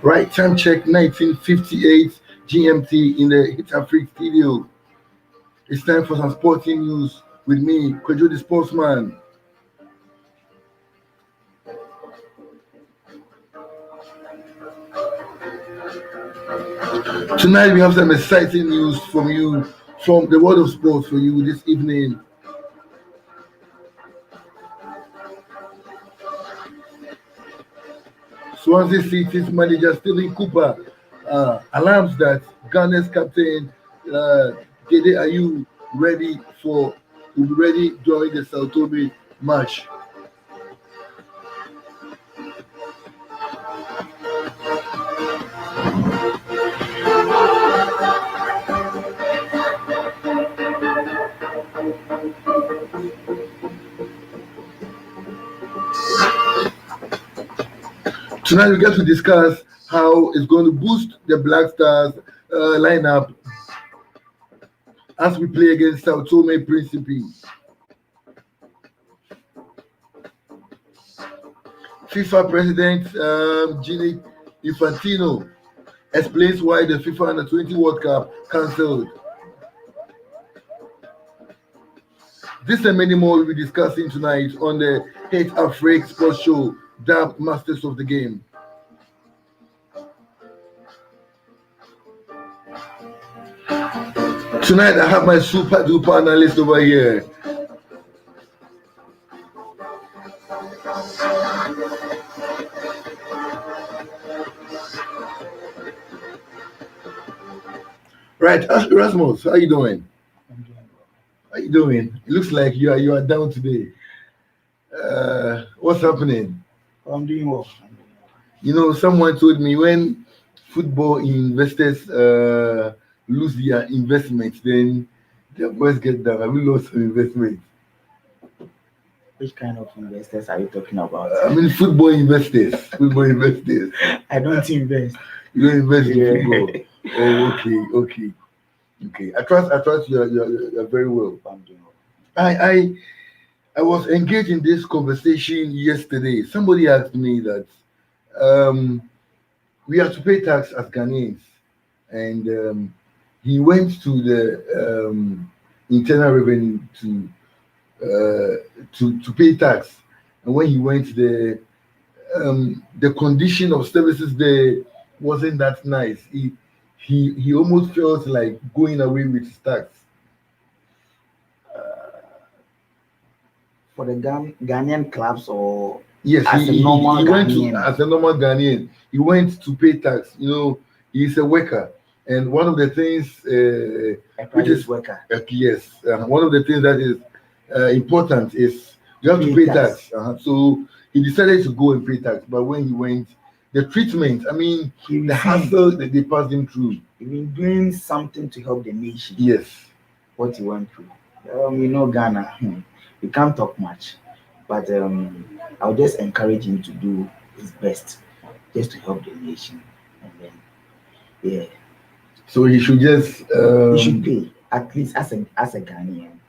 Right, time check 1958 GMT in the HitzAfrik studio. It's time for some sporting news with me, Kwadwo the Sportsman. Tonight we have some exciting news from you, from the world of sports for you this evening. Swansea City's manager Sterling Cooper alarms that Ghana's captain uh, Gede Ayew ready for will be ready during the Sao Tome match. Tonight we get to discuss how it's going to boost the Black Stars lineup as we play against Sao Tome Principe. FIFA President Gianni Infantino explains why the FIFA Under 20 World Cup cancelled. This and many more we'll be discussing tonight on the HitzAfrik Sports Show, dubbed Masters of the Game. Tonight I have my super duper analyst over here. Right, Erasmus, how you doing? I'm doing well. How you doing? It looks like you are down today. What's happening? I'm doing well. You know, someone told me when football investors lose their investment, then their boys get down. Have you lost some investment? Which kind of investors are you talking about? I mean, football investors. Football investors. I don't invest. You don't invest Yeah. in football. Oh, okay. I trust you're very well. I'm doing well. I was engaged in this conversation yesterday. Somebody asked me that um, we have to pay tax as Ghanaians, and he went to the internal revenue to pay tax, and when he went there, the condition of services there wasn't that nice. He almost felt like going away with his tax. For the Ghanaian clubs or Yes, as a normal he went to Ghanaian? as a normal Ghanaian. He went to pay tax. You know, he's a worker, and one of the things, a which private is worker. yes, one of the things that is important is you have to Pay pay tax. tax. So he decided to go and pay tax, but when he went, the treatment, I mean, He the received, hassle that they passed him through. he been doing something to help the nation. Yes. What he went through. Ghana, we can't talk much, but I'll just encourage him to do his best just to help the nation. And then, yeah, So he should just he should pay, at least as a Ghanaian.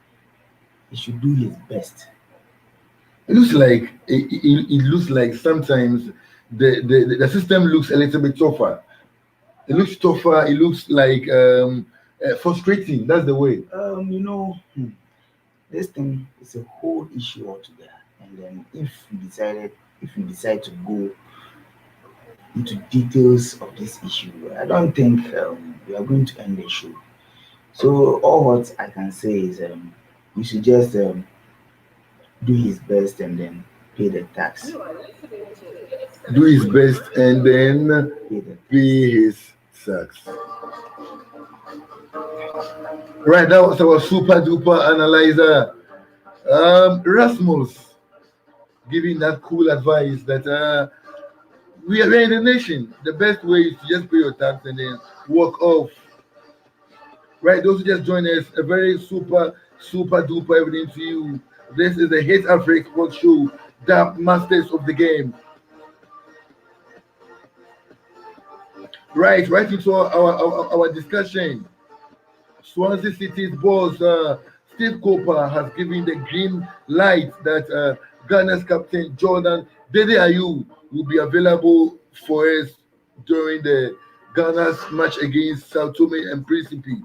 He should do his best. it looks like it looks like sometimes the system looks a little bit tougher. It looks tougher. It looks like frustrating. That's the way. This thing is a whole issue altogether. And then if you decide to go into details of this issue, I don't think we are going to end the show. So all what I can say is you should just do his best and then pay the tax. Do his best and then Pay the pay his tax. Right, that was our super duper analyzer, Rasmus, giving that cool advice that we are in the nation. The best way is to just pay your tax and then walk off. Right, those who just joined us, a very super duper evening to you. This is the HitzAfrik Sports Show, the Masters of the Game. Right into our discussion. Swansea City's boss, Steve Cooper, has given the green light that Ghana's captain Jordan Dede Ayew will be available for us during the Ghana's match against Sao Tome and Principe.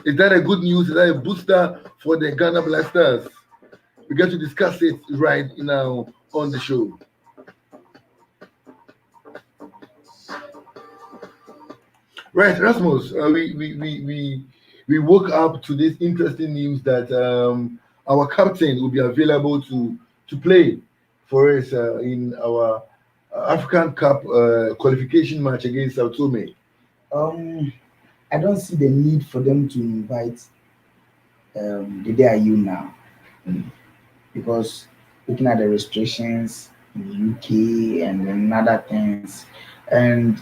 Is that a good news? Is that a booster for the Ghana Blasters? We get to discuss it right now on the show. Right, Rasmus, we woke up to this interesting news that our captain will be available to play for us in our African Cup qualification match against Sao Tome. Um, I don't see the need for them to invite the day are you now, because looking at the restrictions in the UK and then other things, and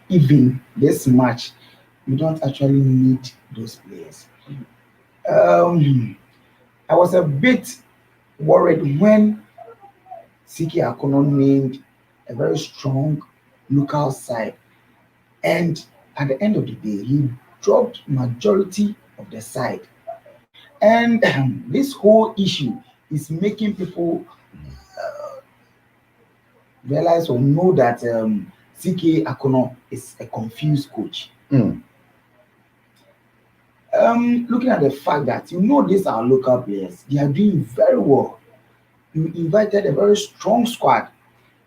even this match, you don't actually need those players. Um, I was a bit worried when Siki Akono named a very strong local side, and at the end of the day, he dropped majority of the side, and this whole issue is making people realize or know that CK Akono is a confused coach. Mm. Looking at the fact that these are local players, they are doing very well. You invited a very strong squad,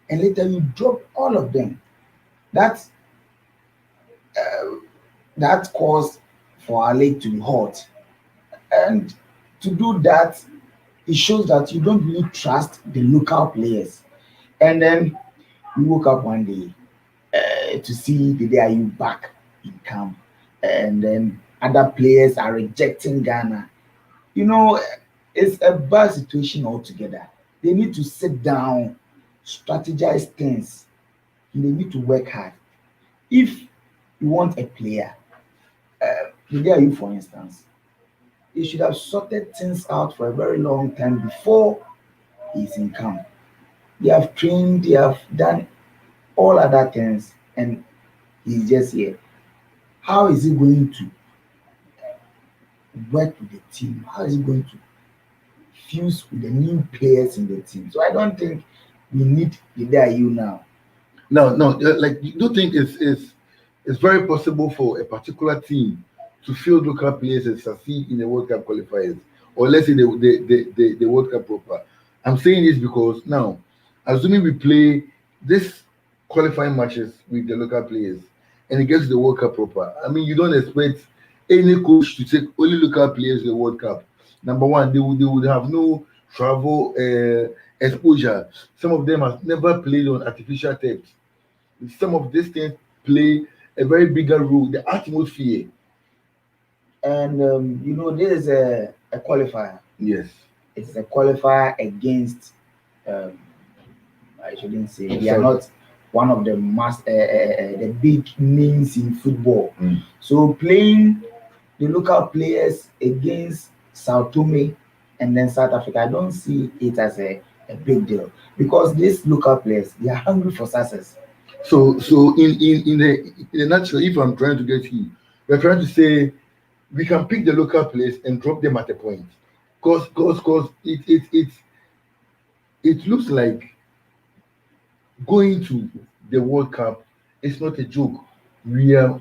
and later you drop all of them. That that caused for our league to be hot, and to do that, it shows that you don't really trust the local players. And then you woke up one day to see the day are you back in camp, and then other players are rejecting Ghana. You know, it's a bad situation altogether. They need to sit down, strategize things, and they need to work hard. If you want a player, the day are you, for instance, they should have sorted things out for a very long time before he's in camp. They have trained, they have done all other things, and he's just here. How is he going to work with the team? How is he going to fuse with the new players in the team? So I don't think we need the guy you now. No, no, like you don't think it's very possible for a particular team to field local players and succeed in the World Cup qualifiers, or let's say the World Cup proper. I'm saying this because now, assuming we play this qualifying matches with the local players and it gets to the World Cup proper, I mean, you don't expect any coach to take only local players to the World Cup. Number one, they would have no travel exposure. Some of them have never played on artificial turf. Some of these things play a very bigger role. The atmosphere, And this is a qualifier. yes. It's a qualifier against. Um, I shouldn't say they are So, not one of the big names in football. mm. So playing the local players against Sao Tome and then South Africa, I don't see it as a big deal, because these local players, they are hungry for success. So in a nutshell, if I'm trying to get you, we're trying to say we can pick the local players and drop them at a point, cause it looks like going to the World Cup is not a joke. We are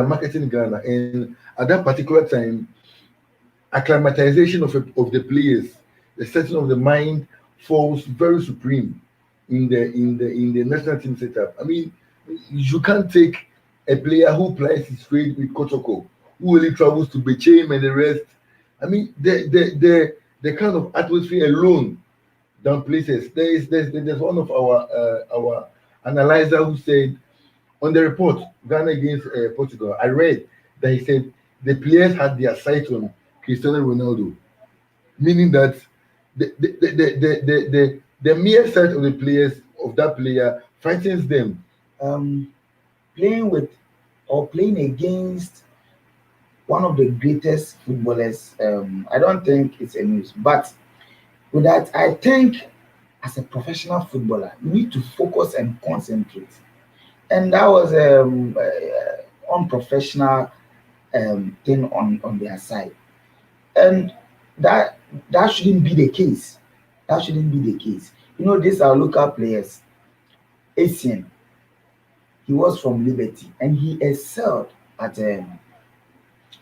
marketing Ghana, and at that particular time, acclimatization of the players, the setting of the mind falls very supreme in the national team setup. I mean, you can't take a player who plays his trade with Kotoko, who only travels to Bechem and the rest. I mean, the kind of atmosphere alone down places. There's one of our analyzer who said on the report Ghana against Portugal. I read that he said the players had their sights on Cristiano Ronaldo, meaning that the mere sight of the players of that player frightens them. Um, Playing with or playing against one of the greatest footballers, I don't think it's a news. But with that, I think as a professional footballer, you need to focus and concentrate. And that was unprofessional thing on their side, and that that shouldn't be the case. That shouldn't be the case. These are local players, Asian. He was from Liberty and he excelled at Basketball,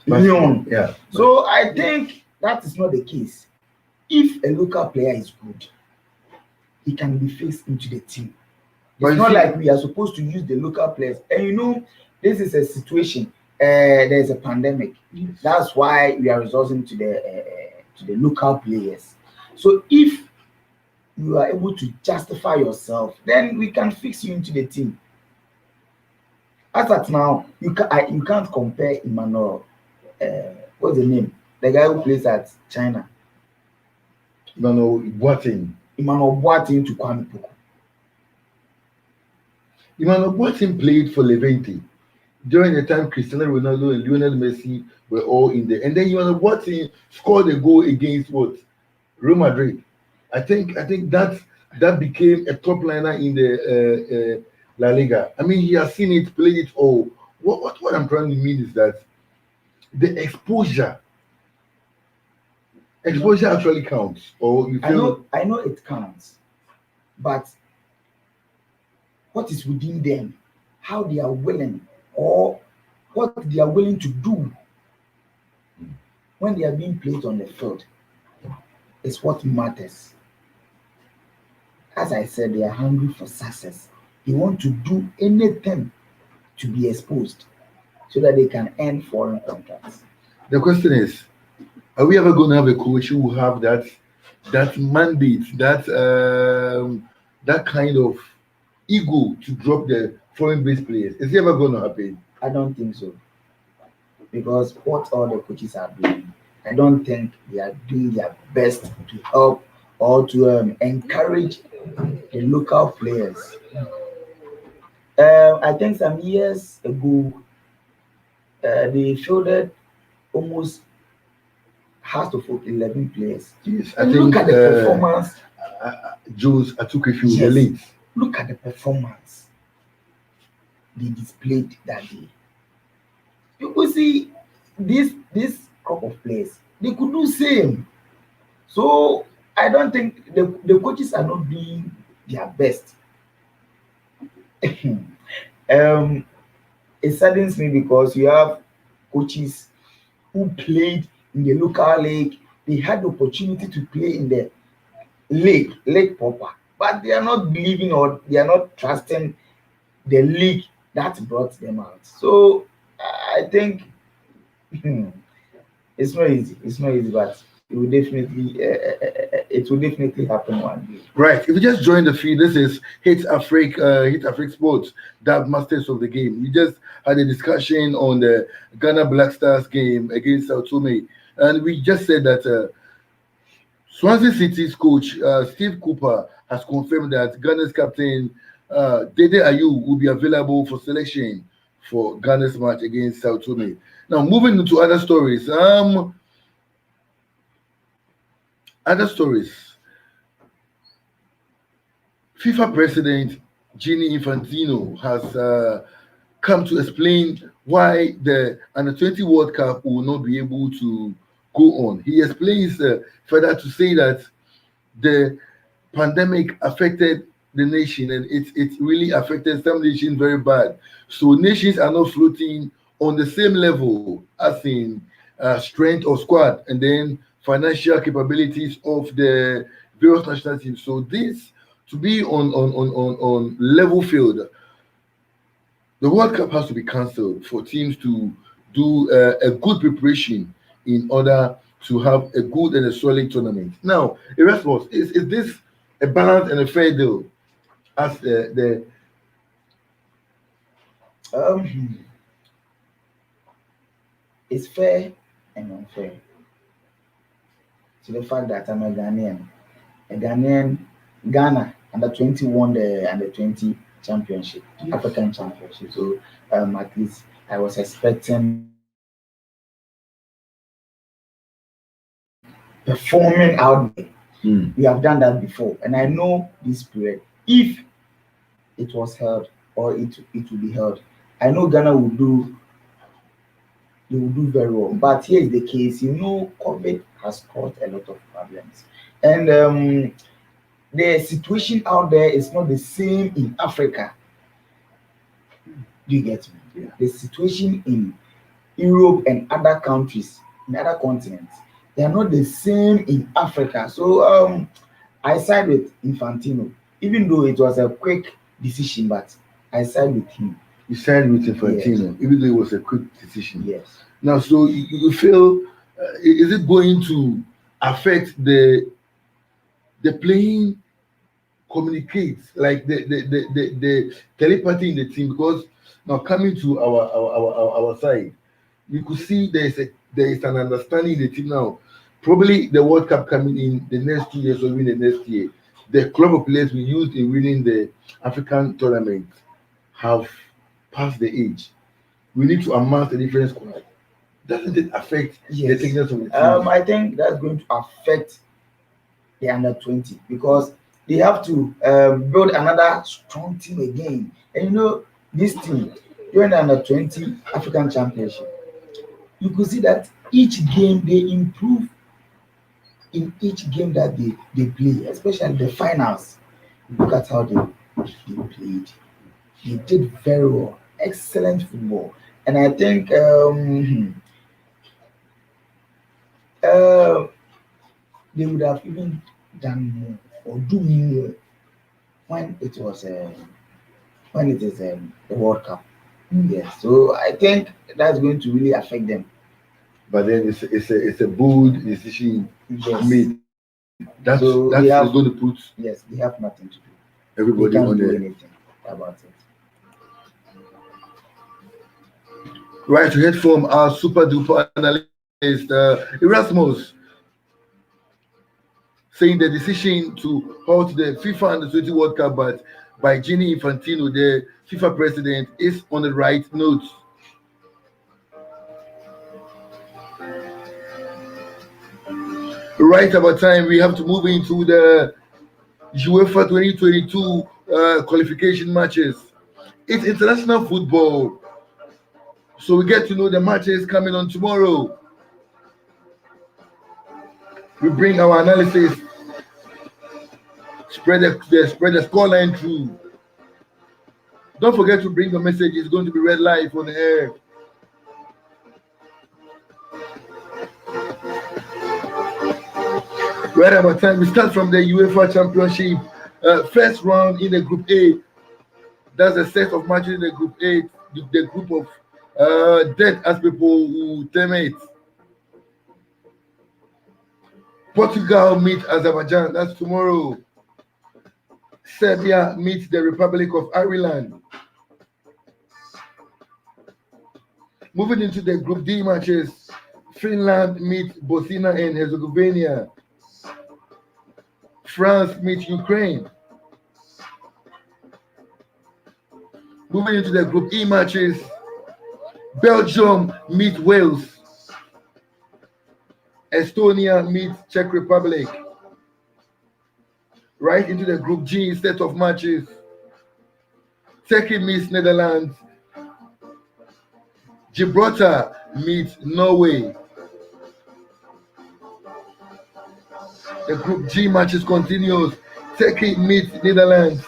Lyon. yeah. So I think that is not the case. If a local player is good, he can be fixed into the team. But It's you not see- like we are supposed to use the local players. And you know, this is a situation. There's a pandemic. That's why we are resorting to the local players. So if you are able to justify yourself, then we can fix you into the team. As at now, you can't compare Emmanuel. What's the name? The guy who plays at China. Boateng. Emmanuel Boateng to Kwame Poku. Emmanuel Boateng played for Levante during the time Cristiano Ronaldo and Lionel Messi were all in there. And then Emmanuel Boateng scored a goal against what? Real Madrid. I think that became a top liner in the La Liga. I mean, he has seen it, played it all. What I'm trying to mean is that the exposure actually counts. Or you feel I know it counts, but what is within them, how they are willing, or what they are willing to do when they are being played on the field is what matters. As I said, they are hungry for success. They want to do anything to be exposed so that they can earn foreign contracts. the question is, are we ever going to have a coach who will have that mandate, that kind of ego to drop the foreign-based players? Is it ever going to happen? I don't think so. Because what all the coaches are doing, I don't think they are doing their best to help or to encourage the local players. I think some years ago, they fielded almost half of 11 players. Yes, And look at the performance. Jones, I took a few Yes. late. Look at the performance they displayed that day. You could see this crop of players, they could do same. So I don't think the coaches are not doing their best. It saddens me because you have coaches who played in the local league. They had the opportunity to play in the league proper, but they are not believing or they are not trusting the league that brought them out. So I think it's not easy. It's not easy, but it will definitely happen one day. Right. If you just joined the feed, this is HitzAfrik Sports, that masters of the game. We just had a discussion on the Ghana Black Stars game against Sao Tome, and we just said that Swansea City's coach Steve Cooper has confirmed that Ghana's captain Dede Ayew will be available for selection for Ghana's match against Sao Tome. Now, moving into other stories. Other stories. FIFA President Gianni Infantino has come to explain why the Under-20 World Cup will not be able to go on. He explains further to say that the pandemic affected the nation and it really affected some nations very bad. So nations are not floating on the same level as in strength of squad and then financial capabilities of the various national teams. So this to be on level field, the World Cup has to be cancelled for teams to do a good preparation in order to have a good and a solid tournament. Now, Erasmus, is this a balanced and a fair deal? As the Um, it's fair and unfair to the fact that I'm a Ghanaian. A Ghanaian, Ghana under 20 won the under 20 championship, African championship. So at least I was expecting performing out there. We have done that before, and I know this period. If it was held or it will be held, I know Ghana will do. They will do very well. But here is the case. You know, COVID has caused a lot of problems, and the situation out there is not the same in Africa. Do you get me? Yeah. The situation in Europe and other countries, in other continents, they are not the same in Africa. So I side with Infantino, even though it was a quick decision, but I side with him. You signed with Yes. Infantino, even though it was a quick decision. Yes. Now, so you feel, is it going to affect the playing communicates, like the telepathy in the team? Because now coming to our side, we could see there is an understanding in the team now. Probably the World Cup coming in the next 2 years or even the next year, the club of players we used in winning the African tournament have passed the age. We need to amass a different squad. Doesn't it affect the Yes. thickness of the team? I think that's going to affect the under 20 because they have to build another strong team again. And you know, this team during the under 20 African Championship, you could see that each game they improve in each game that they play, especially the finals. Look at how they played. They did very well, excellent football. And I think uh, they would have even done more or do more when it was when it is the World Cup. Yes, so I think that's going to really affect them. But then it's a bold decision Yes. made. That's So that's they have going to put yes, they have nothing to do. They everybody can't on do the anything about it. right to head from our super duper analyst Erasmus, saying the decision to halt the FIFA Under 20 World Cup, but by Gianni Infantino, the FIFA president, is on the right note. Right about time, we have to move into the UEFA 2022 qualification matches. It's international football, so we get to know the matches coming on tomorrow. We bring our analysis, spread the scoreline through. Don't forget to bring your message. It's going to be read live on the air. Right about time, we start from the UEFA Championship first round in the Group A. That's a set of matches in the Group A, the group of dead as people who term it. Portugal meet Azerbaijan, that's tomorrow. Serbia meets the Republic of Ireland. Moving into the Group D matches, Finland meets Bosnia and Herzegovina. France meets Ukraine. Moving into the Group E matches, Belgium meets Wales. Estonia meets Czech Republic. Right into the Group G set of matches, Turkey meets Netherlands. Gibraltar meets Norway. The Group G matches continues. Turkey meets Netherlands.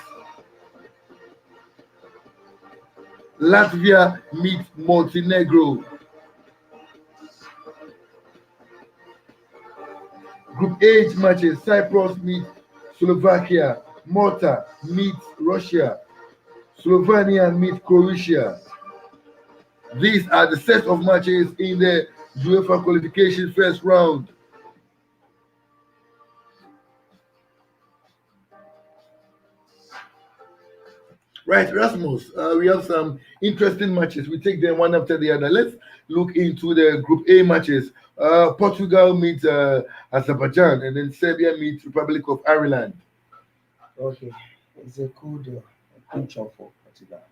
Latvia meets Montenegro. Group H matches, Cyprus meets Slovakia. Malta meets Russia. Slovenia meets Croatia. These are the set of matches in the UEFA qualification first round. Right, Rasmus, we have some interesting matches. We take them one after the other. Let's look into the Group A matches. Portugal meets Azerbaijan, and then Serbia meets Republic of Ireland. Okay, it's a good job for Portugal.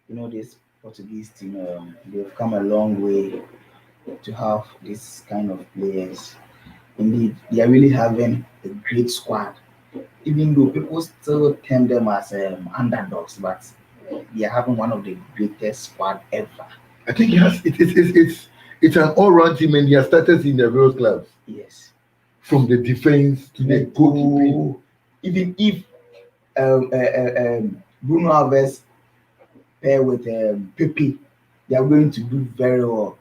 You know, this Portuguese team, they've come a long way to have this kind of players. Indeed, they are really having a great squad. Even though people still term them as underdogs, but they are having one of the greatest squad ever. I think it's an all-round team, and they are starters in their various clubs, Yes. from the defense to the goalkeeping. Even if Bruno Alves pair with Pepe, they are going to do very well.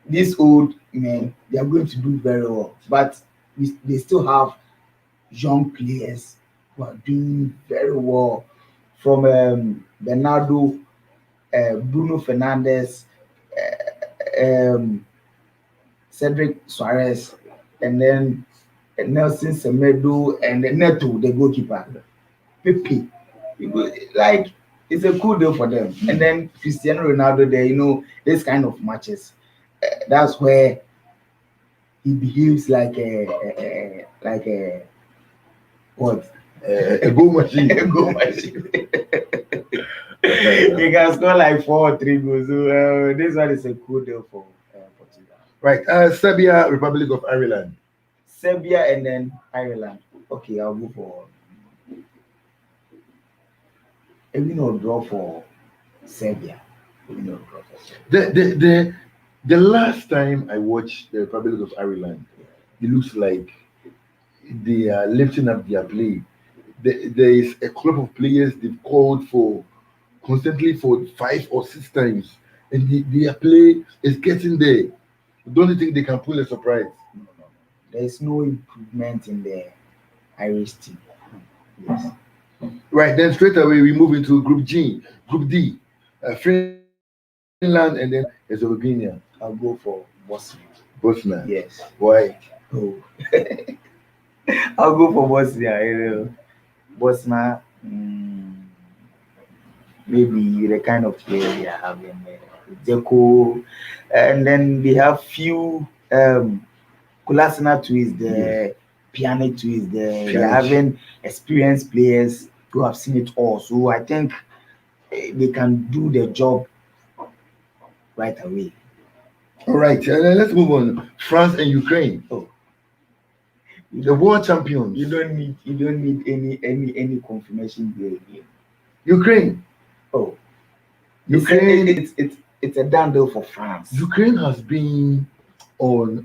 These old men, they are going to do very well. But they still have young players who are doing very well. From Bernardo, Bruno Fernandes, um, Cedric Suarez, and then Nelson Semedo, and Neto, the goalkeeper. Pepe. Like, it's a cool deal for them. And then Cristiano Ronaldo there, this kind of matches. That's where he behaves like a what? A goal machine. A goal machine. He can score like 4 or 3 goals. So this one is a cool deal for Portugal. Right. Serbia, Republic of Ireland. Serbia and then Ireland. Okay, I'll go for a win or draw for Serbia. A win or draw for Serbia. The last time I watched the Republic of Ireland, it looks like they are lifting up their play. There is a club of players they've called for constantly for 5 or 6 times, and their play is getting there. Don't you think they can pull a surprise? No. There is no improvement in the Irish team. Yes. Right, then straight away we move into Group D, Finland, and then Slovenia. I'll go for Bosnia. Bosnia. Yes. Why? Oh. I'll go for Bosnia. Bosnia, maybe the kind of player they are having. Dzeko, and then they have few Kolasinac too is there, yes. Pjanic too is there. They're having experienced players who have seen it all. So I think they can do their job right away. All right, and then let's move on. France and Ukraine. Oh. The world champions. You don't need any confirmation here. Ukraine. Oh. Ukraine. It's a done deal for France. Ukraine has been on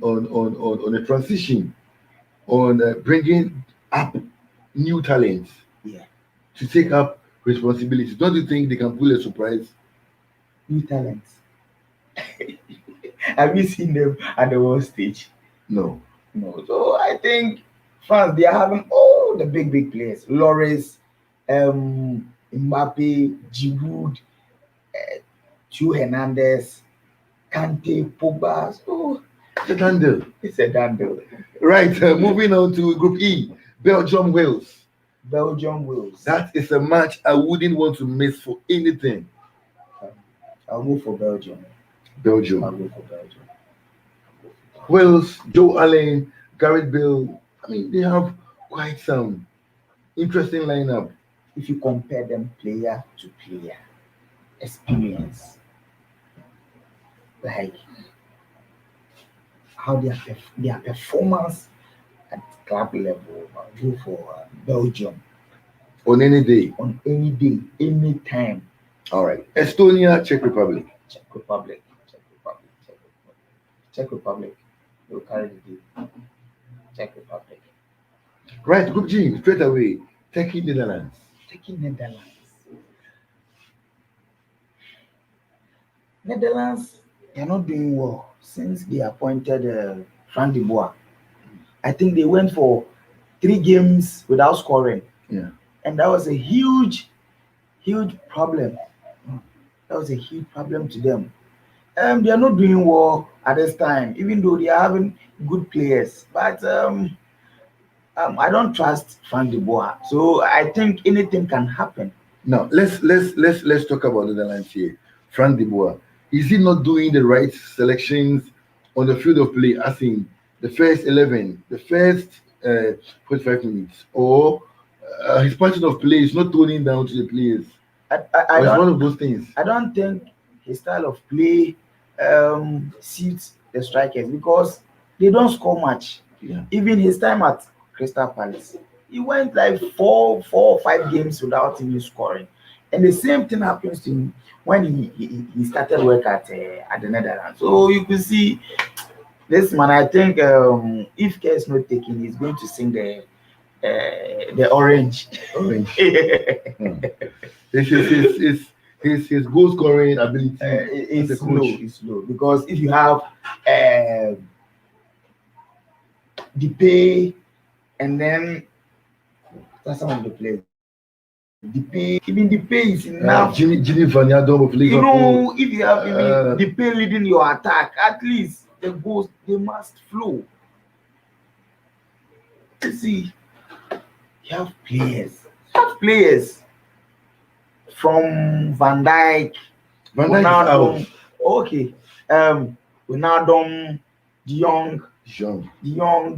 a transition, on bringing up new talents. Yeah. To take up responsibilities. Don't you think they can pull a surprise? New talents. Have you seen them at the world stage? No. So I think France, they are having all the big players. Lloris, Mbappe, Giroud, Tio Hernandez, Kante, Pogba. Oh, it's a done deal. It's a done deal. Right, moving on to Group E, Belgium, Wales. Belgium, Wales. That is a match I wouldn't want to miss for anything. I'll go for Belgium. Belgium. I'll go for Belgium. Wales, Joe Allen, Gareth Bale. I mean, they have quite some interesting lineup. If you compare them player to player, experience, like how their performance at club level, I'll go for Belgium. On any day? On any day, any time. All right. Estonia, Czech Republic. Czech Republic. They'll carry the day. Czech Republic. Right, Group G, straight away. Turkey, Netherlands. Netherlands, they're not doing well since they appointed Frank de Boer. I think they went for 3 games without scoring. Yeah. And that was a huge problem. That was a huge problem to them. They are not doing well at this time, even though they are having good players. But I don't trust Frank de Boer, so I think anything can happen. Now let's talk about Netherlands here. Frank de Boer, is he not doing the right selections on the field of play, as in the first 11, the first 45 minutes, or his pattern of play is not toning down to the players? It's one of those things. I don't think his style of play suits the strikers because they don't score much. Yeah. Even his time at Crystal Palace, he went like 4 or 5 games without even scoring. And the same thing happens to him when he started work at the Netherlands. So you could see this man. I think if care is not taken, he's going to sing the orange. Orange. his goal scoring ability as a It's low. coach. It's low because if you have the pay and then that's some of the players. The pay, even the pay is enough. Jimmy Van Yadom of You Liverpool. know, if you have even the pay leading your attack, at least the goals they must flow. You see, you have players from Van Dijk, Van Dijk is out. Ronaldo. Okay, Ronaldo, De Jong,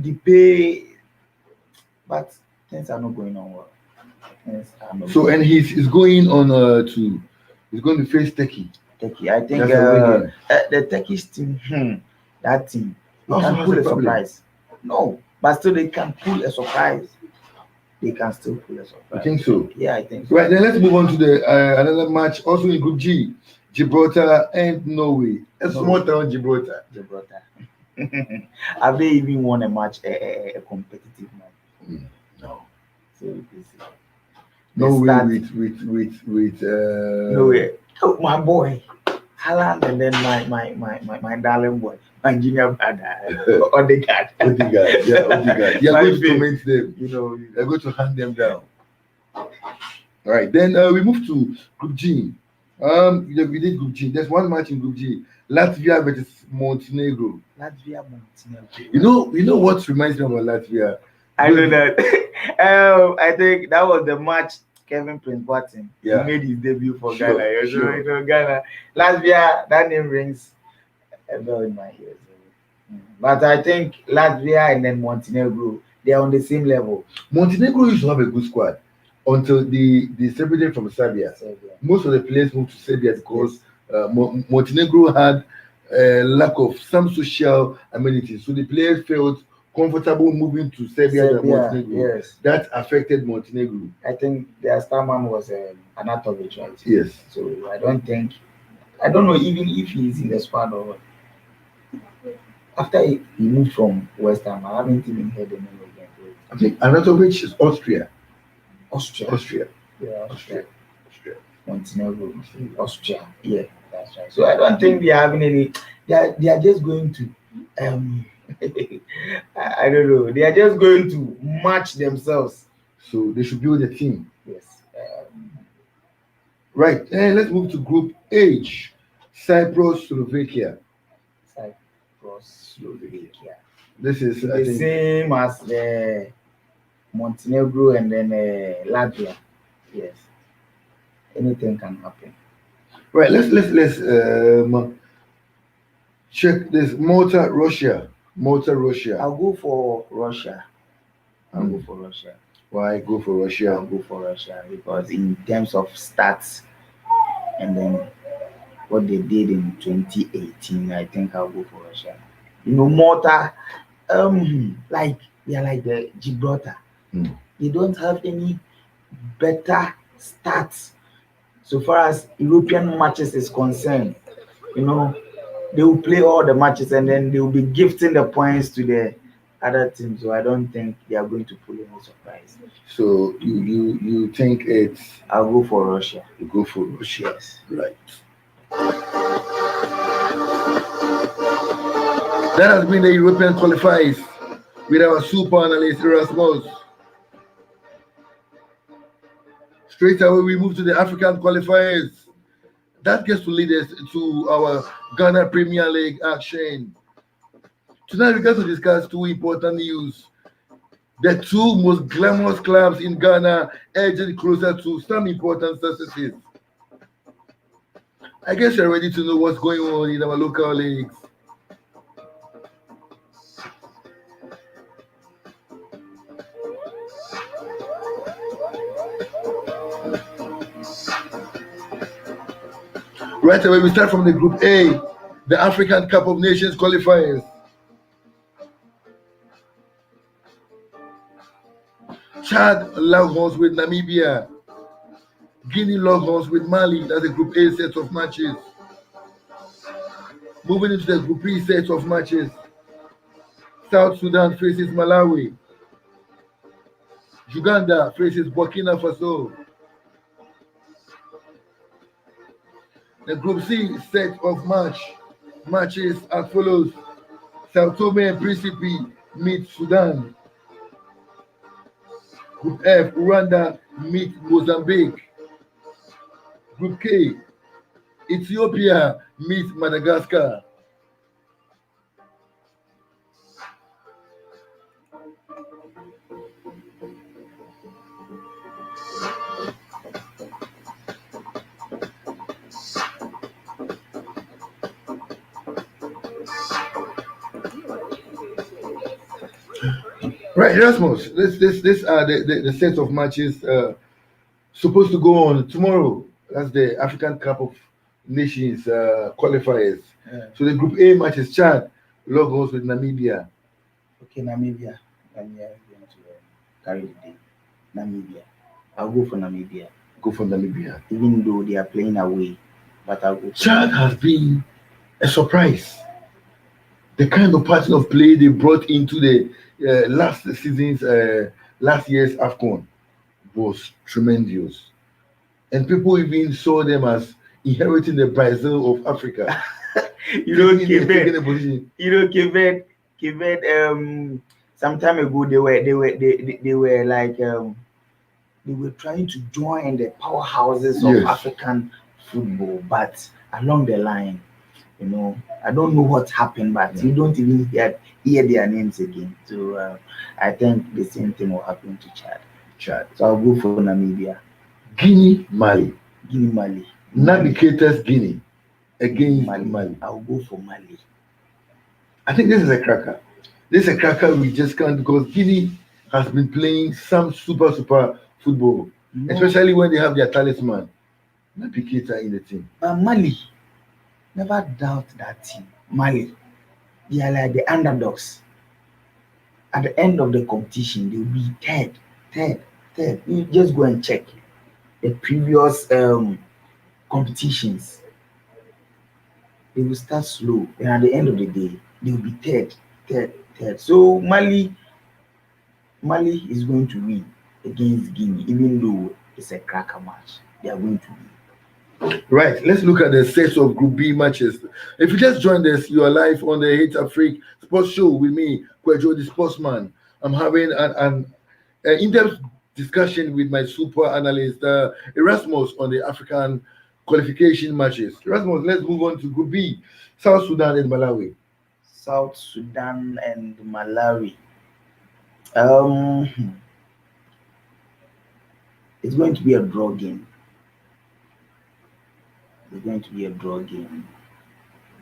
the pay, but things are not going on well. So and he's going on he's going to face Turkey. I think the Turkish team, that team, they Also can has pull a a problem. surprise. No, but still they can pull a surprise. They can still pull a surprise. I think so. Yeah, I think so. Right, then let's move on to the another match also in Group G, Gibraltar and Norway. A small town Gibraltar. Have they even won a match, a competitive match? No. So you can see. Norway with Norway. Oh, my boy, Haaland, and then my darling boy, my junior brother, Odegaard. Odegaard. You're My going to babe. torment them. You're going to hand them down. All right, then we move to Group G. We did Group G. There's one match in Group G. Latvia versus Montenegro. Montenegro. You know what reminds me about Latvia? I know that. I think that was the match Kevin Prince Boateng made his debut for Ghana. You know, Ghana. Latvia, that name rings a bell in my ears. But I think Latvia and then Montenegro, they are on the same level. Montenegro used to have a good squad until they separated from Serbia. Most of the players moved to Serbia because Montenegro had a lack of some social amenities. So the players felt comfortable moving to Serbia than Montenegro. Yes. That affected Montenegro. I think their star man was Anatovic, right? Yes. So I don't know even if he's in the squad or what. After he moved from West Ham, I haven't even heard the name again. I think Anatovic is Austria. Yeah, Austria. Montenegro, Austria. Yeah, that's right. So I don't think they are having any. They are just going to. I don't know. They are just going to match themselves. So they should build a team. Yes. Right. And let's move to Group H. Cyprus, Slovakia. This is the same as the Montenegro and then Latvia. Yes. Anything can happen. Right. Let's check this. Malta, Russia. I'll go for Russia. Why go for Russia? I'll go for Russia because in terms of stats and then what they did in 2018, I think I'll go for Russia. You know, Malta, like they are like the Gibraltar. They don't have any better stats so far as European matches is concerned. You know, they will play all the matches and then they will be gifting the points to the other teams. So I don't think they are going to pull any surprise. So you think it's? I'll go for Russia. You go for Russia. Yes. Right. That has been the European qualifiers with our super analyst Erasmus. Straight away we move to the African qualifiers. That gets to lead us to our Ghana Premier League action. Tonight we got to discuss two important news. The two most glamorous clubs in Ghana edging closer to some important successes. I guess you're ready to know what's going on in our local leagues. Right away, we start from the Group A, the African Cup of Nations qualifiers. Chad Longhorns with Namibia. Guinea Longhorns with Mali. That's a Group A set of matches. Moving into the Group B set of matches. South Sudan faces Malawi. Uganda faces Burkina Faso. The Group C set of matches as follows: Sao Tome and Principe meet Sudan. Group F, Rwanda meet Mozambique. Group K, Ethiopia meet Madagascar. Right, Erasmus. This are the set of matches supposed to go on tomorrow. That's the African Cup of Nations qualifiers. Yeah. So the Group A match is Chad, Lagos with Namibia. Okay, Namibia. Namibia is going to carry the day. Namibia. I'll go for Namibia. Go for Namibia. Even though they are playing away, but I'll go for Chad has been a surprise. The kind of pattern of play they brought into the last year's AFCON was tremendous. And people even saw them as inheriting the Brazil of Africa. Taking a position. Quebec, some time ago they were like they were trying to join the powerhouses of Yes. African football, but along the line, I don't know what happened, but you don't even hear their names again. So I think the same thing will happen to Chad. So I'll go for Namibia. Guinea, Mali. Mali. Navigators Guinea against Mali. I'll go for Mali. I think this is a cracker. This is a cracker we just can't, because Guinea has been playing some super football, especially when they have their talisman, Navigator, in the team. Mali, never doubt that team. Mali, they are like the underdogs. At the end of the competition, they will be third. You just go and check the previous competitions. They will start slow, and at the end of the day, they will be third. So Mali is going to win against Guinea, even though it's a cracker match. They are going to win. Right, let's look at the sets of Group B matches. If you just joined us, you are live on the HitzAfrik Sports Show with me, Kwadwo the Sportsman. I'm having an in-depth discussion with my super analyst, Erasmus, on the African qualification matches. Erasmus, let's move on to Group B, South Sudan and Malawi. South Sudan and Malawi. It's going to be a draw game.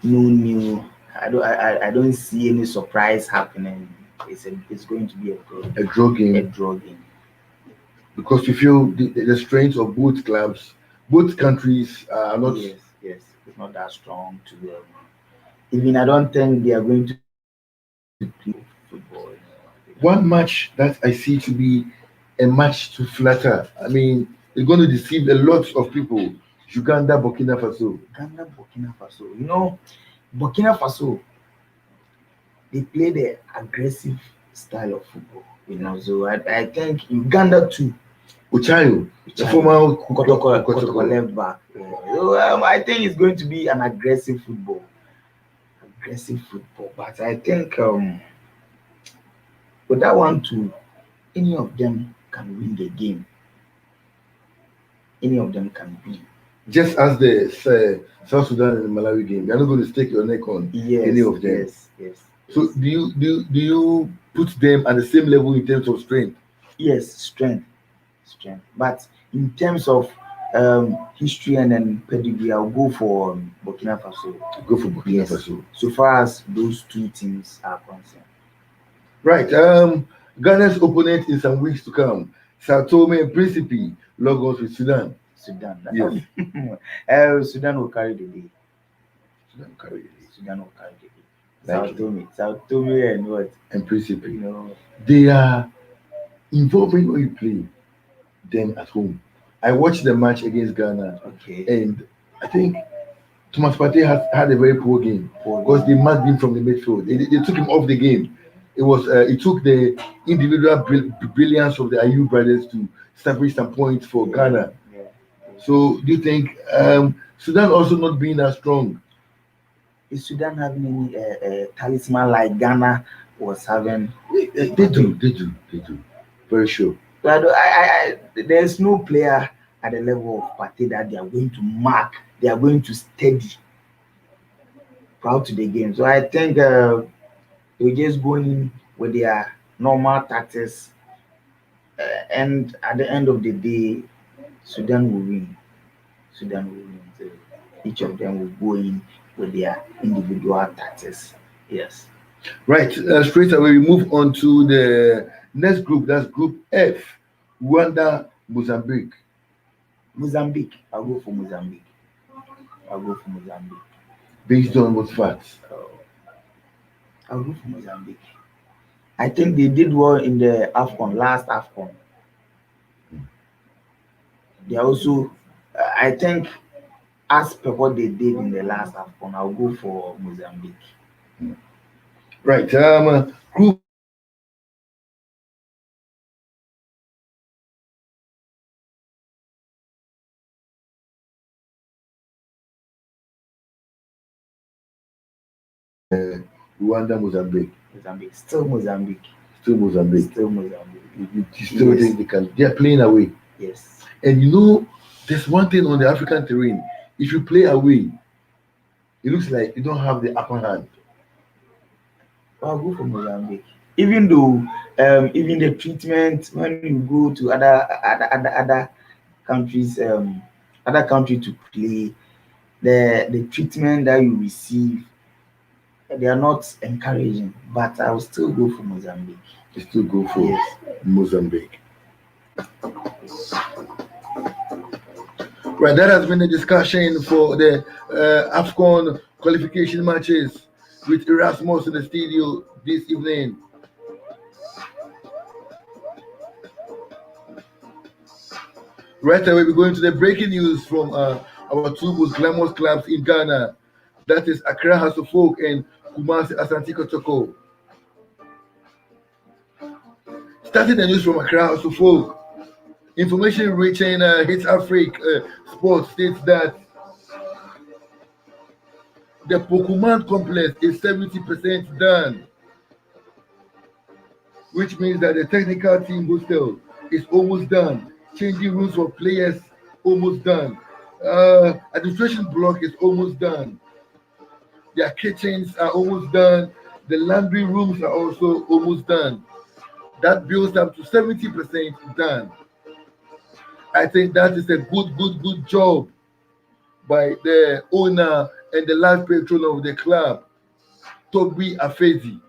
No new. I don't see any surprise happening. It's going to be a draw game. Because you feel the strength of both clubs, both countries are not. Yes, it's not that strong to even I don't think they are going to play football. One match that I see to be a match to flatter. I mean, it's going to deceive a lot of people. Uganda, Burkina Faso. Burkina Faso, they play the aggressive style of football. So I think Uganda too. Uchayo, the former Kotoko left back. So I think it's going to be an aggressive football. But I think with that one too, any of them can win the game. Any of them can win. Just as the South Sudan and the Malawi game, they're not going to stake your neck on any of them. Yes. So do you put them at the same level in terms of strength? Yes, strength. But in terms of history and then pedigree, I'll go for Burkina Faso. Go for Burkina Faso. So far as those two teams are concerned. Right. Ghana's opponent in some weeks to come, Sao Tome and Principe, Lagos with Sudan. Yes. Sudan will carry the day. Sao Tome and what? And Principe. They are involving when you play them at home. I watched the match against Ghana, and I think Thomas Partey has had a very poor game because they marked him from the midfield. They took him off the game. It took the individual brilliance of the Ayew brothers to establish some points for Ghana. So do you think Sudan also not being as strong? Is Sudan having any talisman like Ghana was having? They do, they do, they do. Very sure. So there's no player at the level of Partey that they are going to mark, they are going to steady proud to the game. So I think they just go in with their normal tactics, and at the end of the day, Sudan will win. Sudan will win. So each of them will go in with their individual tactics. Yes. Right. Straight away, we move on to the next group. That's Group F, Rwanda, Mozambique. Mozambique. I'll go for Mozambique. I'll go for Mozambique. Based on what facts? I'll go for Mozambique. I think they did well in the AFCON, last AFCON. They also, I think, as per what they did in the last AFCON, I'll go for Mozambique. Right. Group Rwanda, Mozambique. Mozambique, still Mozambique, Still Mozambique. still Mozambique. You still Yes. think they can? They are playing away. Yes. And you know, there's one thing on the African terrain. If you play away, it looks like you don't have the upper hand. I'll go for Mozambique. Even though, even the treatment when you go to other countries, other country to play, the treatment that you receive, they are not encouraging. But I will still go for Mozambique. You still go for Yes. Mozambique. Right, that has been the discussion for the AFCON qualification matches with Erasmus in the studio this evening. Right away, we're going to the breaking news from our two most glamorous clubs in Ghana. That is Accra House of Folk and Kumasi Asante Kotoko. Starting the news from Accra House of Folk. Information reaching HitzAfrik Sports states that the Pokemon complex is 70% done, which means that the technical team hostel is almost done. Changing rooms for players almost done. Administration block is almost done. Their kitchens are almost done. The laundry rooms are also almost done. That builds up to 70% done. I think that is a good job by the owner and the last patron of the club, Toby Afezi.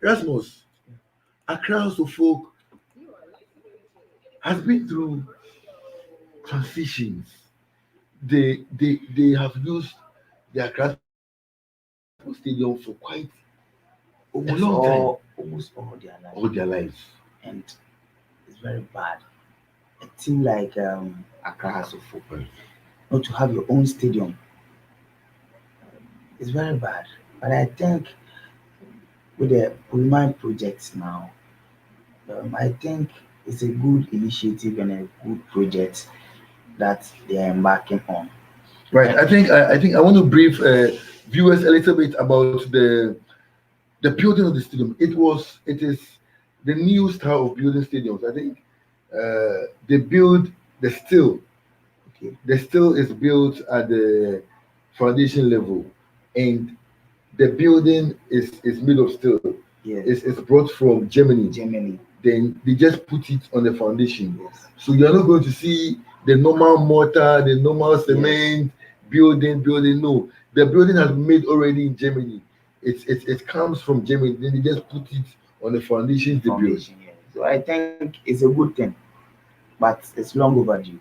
Erasmus, Accra House of Folk has been through transitions. They have used the Accra Stadium for quite a long time, Almost all their life, all their lives. and it's very bad. A team like Accra House of Folk, not to have your own stadium, it's very bad. But I think with the Pullman projects now, I think it's a good initiative and a good project that they are embarking on. Right. I think I want to brief viewers a little bit about the building of the stadium. It is the new style of building stadiums. I think they build the steel. Okay. The steel is built at the foundation level, and the building is made of steel. Yes. It's brought from Germany. Germany. Then they just put it on the foundation. Yes. So you're not going to see the normal mortar, the normal cement building. No, the building has been made already in Germany. It comes from Germany. Then they just put it on the foundations they build. Foundation. Yes. So I think it's a good thing, but it's long overdue.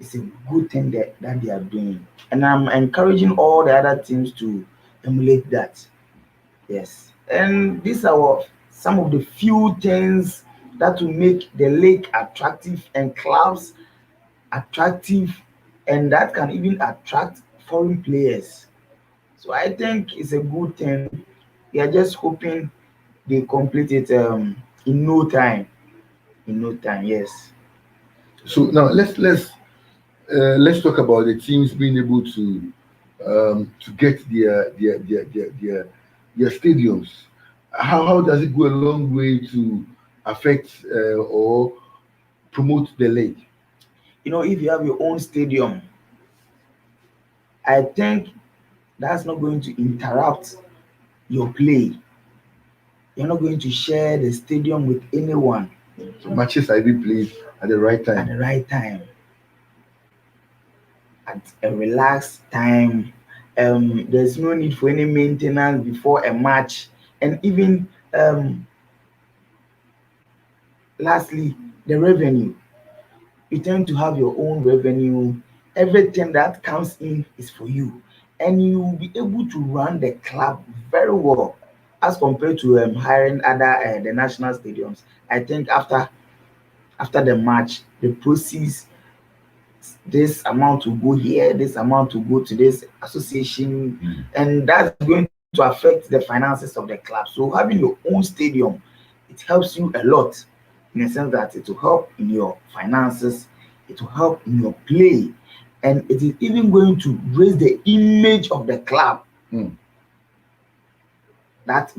It's a good thing that they are doing, and I'm encouraging all the other teams to emulate that. Yes, and these are some of the few things that will make the league attractive and clubs attractive, and that can even attract foreign players. So I think it's a good thing. We are just hoping they complete it in no time. in no time. Yes. So now let's talk about the teams being able to get their stadiums. How does it go a long way to affect or promote the league? If you have your own stadium, I think that's not going to interrupt your play. You're not going to share the stadium with anyone So matches are being played at the right at time. the right time, at a relaxed time. There's no need for any maintenance before a match. And even lastly, the revenue. You tend to have your own revenue. Everything that comes in is for you, and you will be able to run the club very well as compared to hiring other the national stadiums. I think after the match, the proceeds, this amount will go here, this amount will go to this association, and that's going to affect the finances of the club. So having your own stadium, it helps you a lot, in the sense that it will help in your finances, it will help in your play, and it is even going to raise the image of the club. Mm. That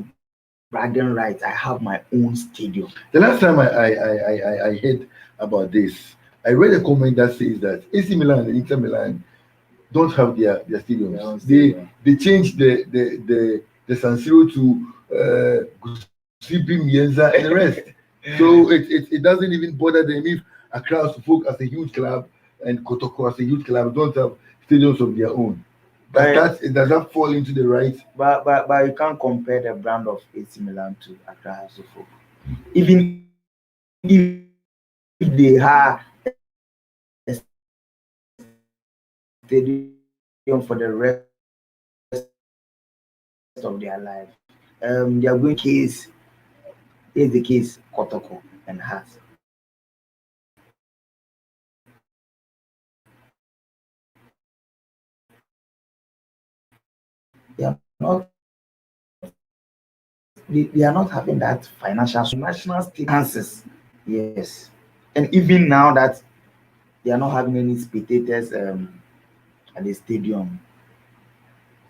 bragging right, I have my own stadium. The last time I heard about this, I read a comment that says that AC Milan and Inter Milan don't have their Their own stadiums. stadium. They changed the San Siro to Giuseppe Mienza and the rest. So it doesn't even bother them if Accra Folk as a huge club and Kotoko as a huge club don't have stadiums of their own. But But does that fall into the right? but you can't compare the brand of AC Milan to Accra House of Folk. Even if they have a stadium for the rest of their life, they are going to here's the case Kotoko and Hearts. They are not they are not having that financial national finances. Yes. And even now that they are not having any spectators at the stadium,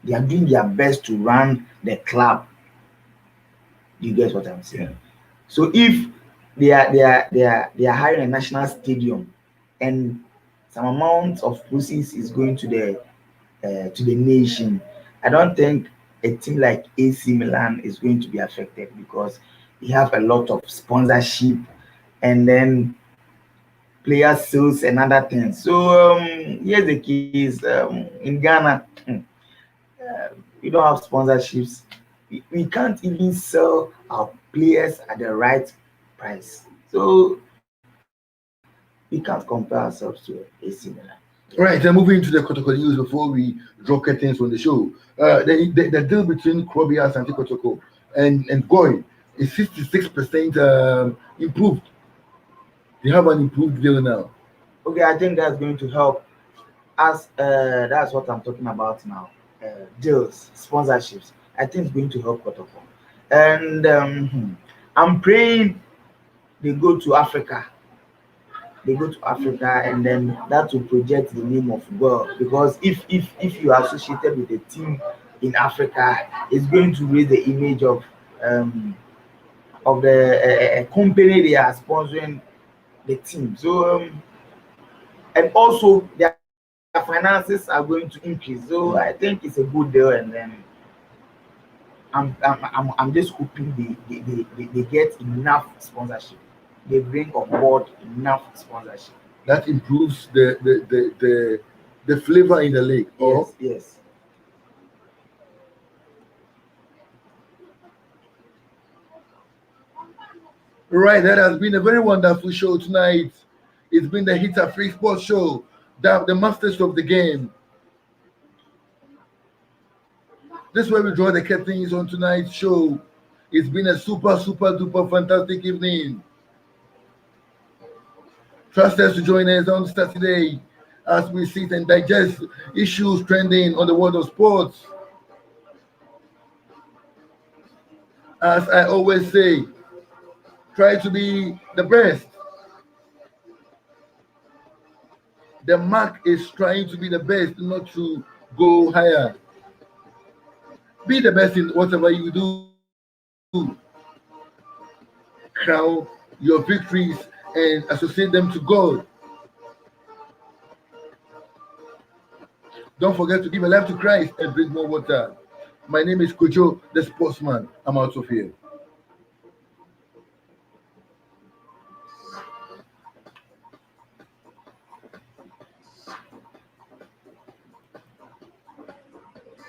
they are doing their best to run the club. You get what I'm saying? Yeah. So if they are hiring a national stadium, and some amount of proceeds is going to the nation, I don't think a team like AC Milan is going to be affected, because they have a lot of sponsorship, and then player sales and other things. So here's the case in Ghana. We don't have sponsorships. We can't even sell our players at the right price. So we can't compare ourselves to AC Milan. Right, and moving into the Kotoko news before we draw curtains on the show. The deal between Krobia, Santi Kotoko, and Goy is 66% improved. They have an improved deal now. Okay, I think that's going to help us. That's what I'm talking about now. Deals, sponsorships. I think it's going to help Kotoko. And I'm praying they go to Africa. They go to Africa, and then that will project the name of God. Because if you are associated with a team in Africa, it's going to raise the image um of the company they are sponsoring the team. So and also their finances are going to increase. So I think it's a good deal, and then I'm just hoping they get enough sponsorship. They bring on board enough sponsorship. That improves the flavor in the league. Yes, yes. Right, that has been a very wonderful show tonight. It's been the HitzAfrik Sports Show, the masters of the game. This is where we draw the curtains on tonight's show. It's been a super duper fantastic evening. Trust us to join us on Saturday as we sit and digest issues trending on the world of sports. As I always say, try to be the best The mark is trying to be the best, not to go higher. Be the best in whatever you do. Crown your victories and associate them to God. Don't forget to give a life to Christ and drink more water. My name is Kojo, the sportsman. I'm out of here.